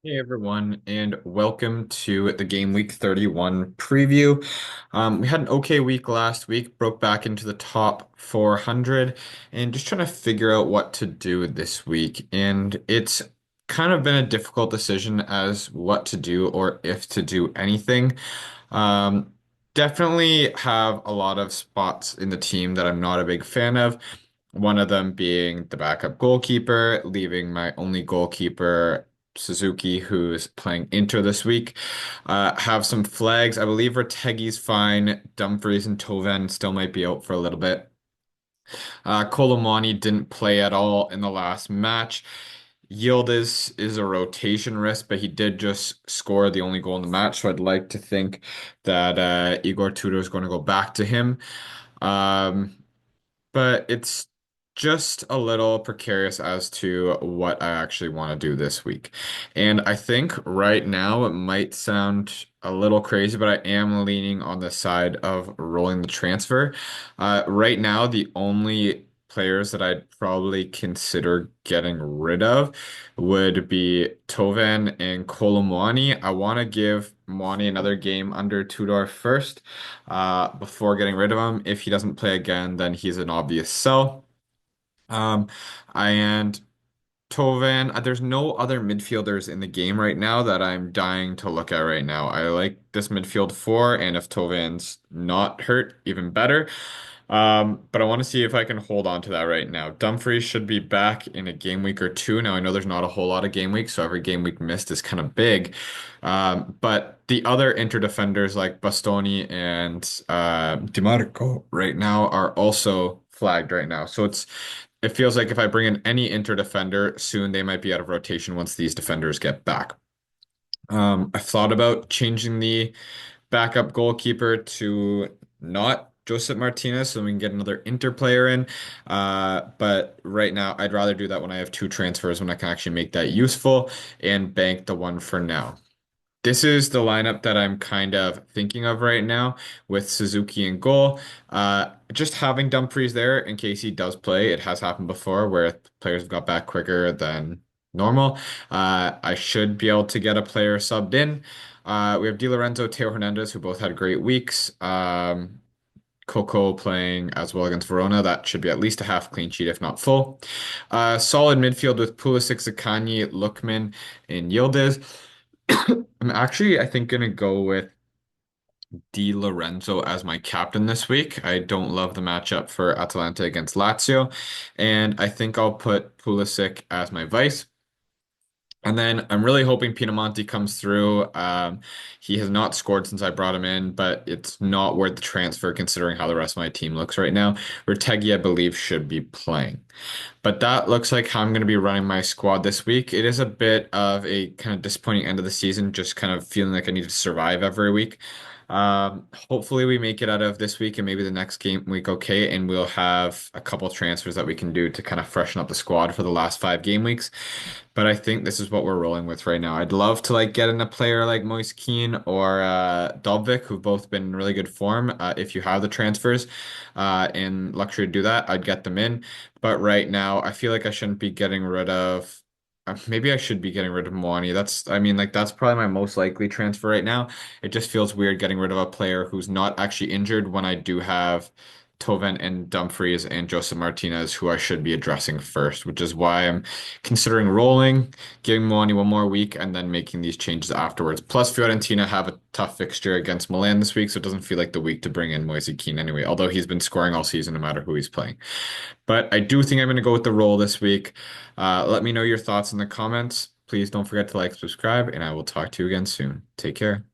Hey everyone, and welcome to the Game Week 31 preview. We had an okay week last week, broke back into the top 400, and just trying to figure out what to do this week. And it's kind of been a difficult decision as what to do or if to do anything. Um, Definitely have a lot of spots in the team that I'm not a big fan of. One of them being the backup goalkeeper, leaving my only goalkeeper, Suzuki, who's playing Inter this week. Have some flags. I believe Retegi's fine. Dumfries and Toven still might be out for a little bit. Colomani didn't play at all in the last match. Yildiz is a rotation risk, but he did just score the only goal in the match, so I'd like to think that Igor Tudor is going to go back to him. Um, but it's just a little precarious as to what I actually want to do this week. And I think right now it might sound a little crazy, but I am leaning on the side of rolling the transfer. Right now, the only players that I'd probably consider getting rid of would be Tovan and Kolomwani. I want to give Mwani another game under Tudor first before getting rid of him. If he doesn't play again, then he's an obvious sell. Um, and Tovan, there's no other midfielders in the game right now that I'm dying to look at right now. I like this midfield four, and if Tovan's not hurt, even better. But I want to see if I can hold on to that right now. Dumfries should be back in a game week or two. Now, I know there's not a whole lot of game weeks, so every game week missed is kind of big. But the other Inter defenders like Bastoni and DiMarco right now are also flagged right now. So it feels like if I bring in any Inter defender, soon they might be out of rotation once these defenders get back. I've thought about changing the backup goalkeeper to not Josep Martinez so we can get another Inter player in. But right now, I'd rather do that when I have two transfers when I can actually make that useful and bank the one for now. This is the lineup that I'm kind of thinking of right now with Suzuki in goal. Just having Dumfries there in case he does play. It has happened before where players have got back quicker than normal. I should be able to get a player subbed in. We have Di Lorenzo, Teo Hernandez, who both had great weeks. Coco playing as well against Verona. That should be at least a half clean sheet, if not full. Solid midfield with Pulisic, Zaccagni, Lookman, and Yildiz. I'm actually, I think, gonna go with Di Lorenzo as my captain this week. I don't love the matchup for Atalanta against Lazio, and I think I'll put Pulisic as my vice. And then I'm really hoping Pinamonti comes through. He has not scored since I brought him in, but it's not worth the transfer considering how the rest of my team looks right now. Retegui, I believe, should be playing. But that looks like how I'm going to be running my squad this week. It is a bit of a kind of disappointing end of the season, just kind of feeling like I need to survive every week. Hopefully we make it out of this week and maybe the next game week okay, and we'll have a couple transfers that we can do to kind of freshen up the squad for the last 5 game weeks. But I think this is what we're rolling with right now. I'd love to like get in a player like Moise Kean or Dobvik, who've both been in really good form. If you have the transfers and luxury to do that, I'd get them in. But right now, I feel like I shouldn't be getting rid of. Maybe I should be getting rid of Mwani. I mean, like that's probably my most likely transfer right now. It just feels weird getting rid of a player who's not actually injured when I do have Toven and Dumfries and Joseph Martinez, who I should be addressing first, which is why I'm considering rolling, giving Mwani one more week, and then making these changes afterwards. Plus, Fiorentina have a tough fixture against Milan this week, so it doesn't feel like the week to bring in Moise Kean anyway, although he's been scoring all season no matter who he's playing. But I do think I'm going to go with the roll this week. Let me know your thoughts in the comments. Please don't forget to like, subscribe, and I will talk to you again soon. Take care.